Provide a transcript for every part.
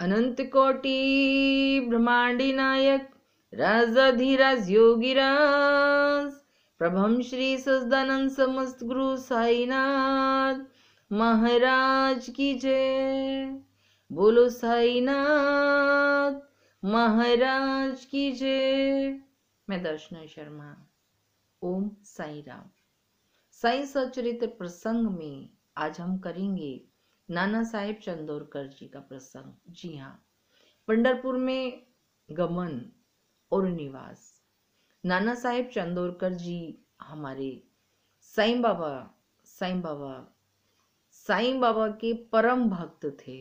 अनंत कोटि ब्रह्मांडी नायक राजाधिराज योगीराज प्रभम श्री सच्चिदानंद समस्त गुरु साईनाथ महाराज की जय। बोलो साईनाथ महाराज की जय। मैं दर्शना शर्मा। ओम साई राम। साई सचरित्र प्रसंग में आज हम करेंगे नाना साहेब चंदोरकर जी का प्रसंग। जी हाँ, पंढरपुर में गमन और निवास। नाना साहेब चंदोरकर जी हमारे साईं बाबा के परम भक्त थे,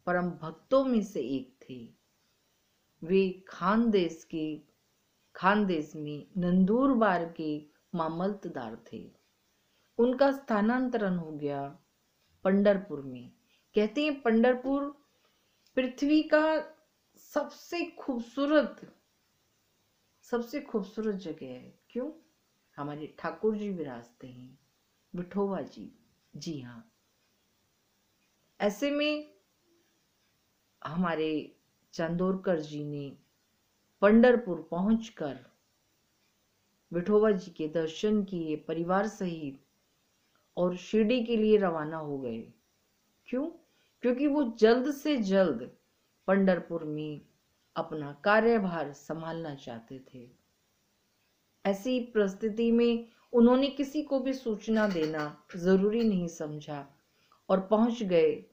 परम भक्तों में से एक थे। वे खानदेश में नंदुरबार के मामलतदार थे। उनका स्थानांतरण हो गया पंढरपुर में। कहते हैं पंढरपुर पृथ्वी का सबसे खूबसूरत जगह है। क्यों? हमारे ठाकुर जी विराजते हैं, विठोबा जी। जी हाँ, ऐसे में हमारे चंदोरकर जी ने पंढरपुर पहुंचकर विठोबा जी के दर्शन किए परिवार सहित और शिरडी के लिए रवाना हो गए। क्यों? क्योंकि वो जल्द से जल्द पंढरपुर में अपना कार्यभार संभालना चाहते थे। ऐसी परिस्थिति में उन्होंने किसी को भी सूचना देना जरूरी नहीं समझा और पहुंच गए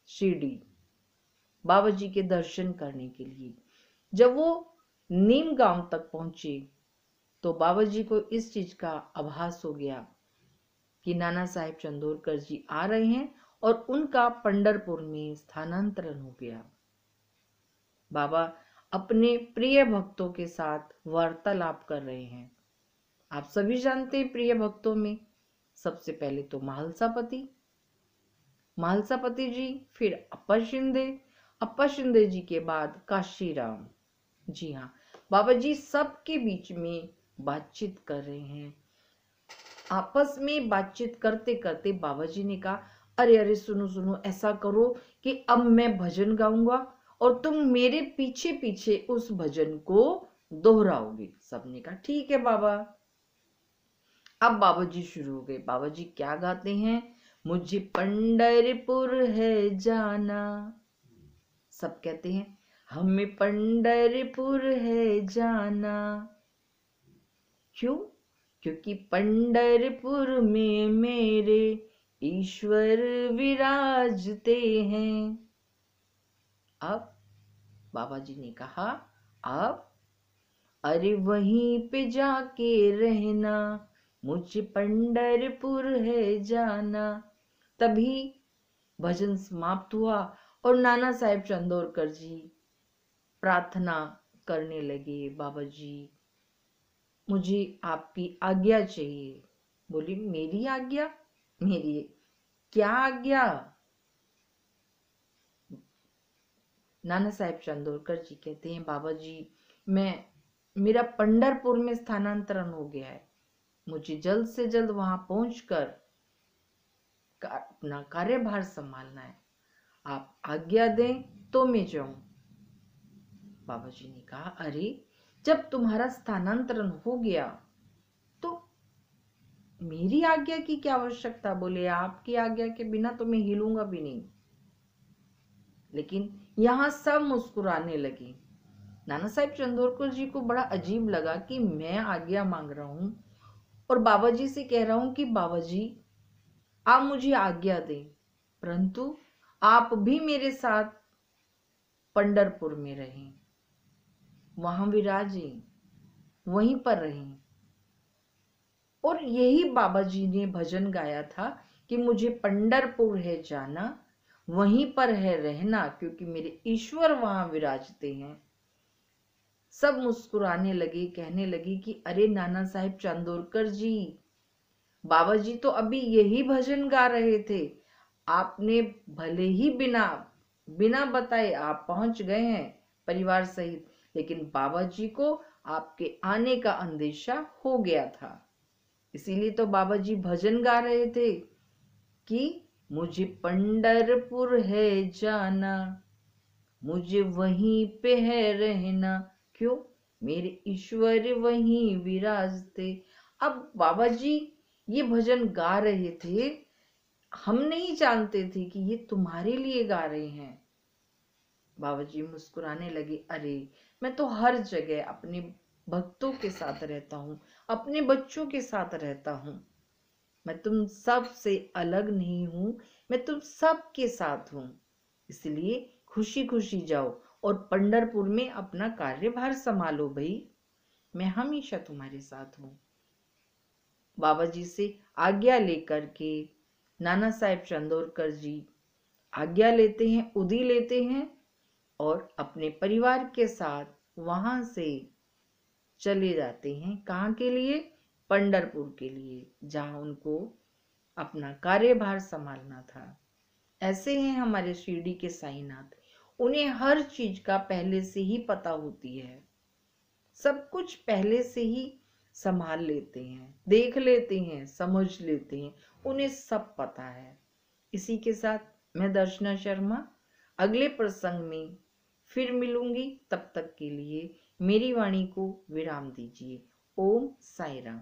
शिरडी बाबा जी के दर्शन करने के लिए। जब वो नीम गांव तक पहुंचे तो बाबा जी को इस चीज का आभास हो गया कि नाना साहेब चंदोरकर जी आ रहे हैं और उनका पंढरपुर में स्थानांतरण हो गया। बाबा अपने प्रिय भक्तों के साथ वार्तालाप कर रहे हैं। आप सभी जानते हैं प्रिय भक्तों में सबसे पहले तो महालसापति जी, फिर अप्पा शिंदे जी के बाद काशीराम। जी हाँ, बाबा जी सबके बीच में बातचीत कर रहे हैं। आपस में बातचीत करते करते बाबा जी ने कहा, अरे सुनो, ऐसा करो कि अब मैं भजन गाऊंगा और तुम मेरे पीछे पीछे उस भजन को दोहराओगे। सबने कहा ठीक है बाबा। अब बाबा जी शुरू हो गए। बाबा जी क्या गाते हैं? मुझे पंढरपुर है जाना। सब कहते हैं हमें पंढरपुर है जाना। क्यों? क्योंकि पंढरपुर में मेरे ईश्वर विराजते हैं। अब बाबा जी ने कहा, अब अरे वहीं पे जाके रहना, मुझे पंढरपुर है जाना। तभी भजन समाप्त हुआ और नाना साहेब चंदोरकर जी प्रार्थना करने लगे, बाबा जी मुझे आपकी आज्ञा चाहिए। बोली मेरी आज्ञा? मेरी क्या आज्ञा? नाना साहेब चंदोरकर जी कहते हैं, बाबा जी मेरा पंढरपुर में स्थानांतरण हो गया है, मुझे जल्द से जल्द वहां पहुंचकर अपना कार्यभार संभालना है, आप आज्ञा दें तो मैं जाऊं। बाबा जी ने कहा, अरे जब तुम्हारा स्थानांतरण हो गया तो मेरी आज्ञा की क्या आवश्यकता? बोले आपकी आज्ञा के बिना तो मैं हिलूंगा भी नहीं। लेकिन यहां सब मुस्कुराने लगे। नाना साहेब चंदोरकर जी को बड़ा अजीब लगा कि मैं आज्ञा मांग रहा हूं और बाबा जी से कह रहा हूं कि बाबा जी आप मुझे आज्ञा दें, परंतु आप भी मेरे साथ पंढरपुर में रहें, वहां विराजें, वहीं पर रहें। और यही बाबा जी ने भजन गाया था कि मुझे पंढरपुर है जाना, वहीं पर है रहना, क्योंकि मेरे ईश्वर वहां विराजते हैं। सब मुस्कुराने लगे, कहने लगी कि अरे नाना साहेब चंदोरकर जी, बाबा जी तो अभी यही भजन गा रहे थे, आपने भले ही बिना बताए आप पहुंच गए हैं परिवार सहित, लेकिन बाबा जी को आपके आने का अंदेशा हो गया था, इसीलिए तो बाबा जी भजन गा रहे थे कि मुझे पंढरपुर है जाना। मुझे वहीं पे है रहना। क्यों? मेरे ईश्वर वहीं विराजते। अब बाबा जी ये भजन गा रहे थे, हम नहीं जानते थे कि ये तुम्हारे लिए गा रहे हैं। बाबा जी मुस्कुराने लगे, अरे मैं तो हर जगह अपने भक्तों के साथ रहता हूँ, अपने बच्चों के साथ रहता हूँ। मैं तुम सब से अलग नहीं हूँ, मैं तुम सब के साथ हूँ। इसलिए खुशी खुशी जाओ और पंढरपुर में अपना कार्यभार संभालो भाई, मैं हमेशा तुम्हारे साथ हूँ। बाबा जी से आज्ञा लेकर के नाना साहेब चंदोरकर जी आज्ञा लेते हैं, उदी लेते हैं और अपने परिवार के साथ वहां से चले जाते हैं। कहाँ के लिए? पंढरपुर के लिए, जहां उनको अपना कार्यभार संभालना था। ऐसे हैं हमारे शिरडी के साईनाथ, उन्हें हर चीज का पहले से ही पता होती है, सब कुछ पहले से ही संभाल लेते हैं, देख लेते हैं, समझ लेते हैं, उन्हें सब पता है। इसी के साथ मैं दर्शना शर्मा अगले प्रसंग में फिर मिलूंगी। तब तक के लिए मेरी वाणी को विराम दीजिए। ओम साई राम।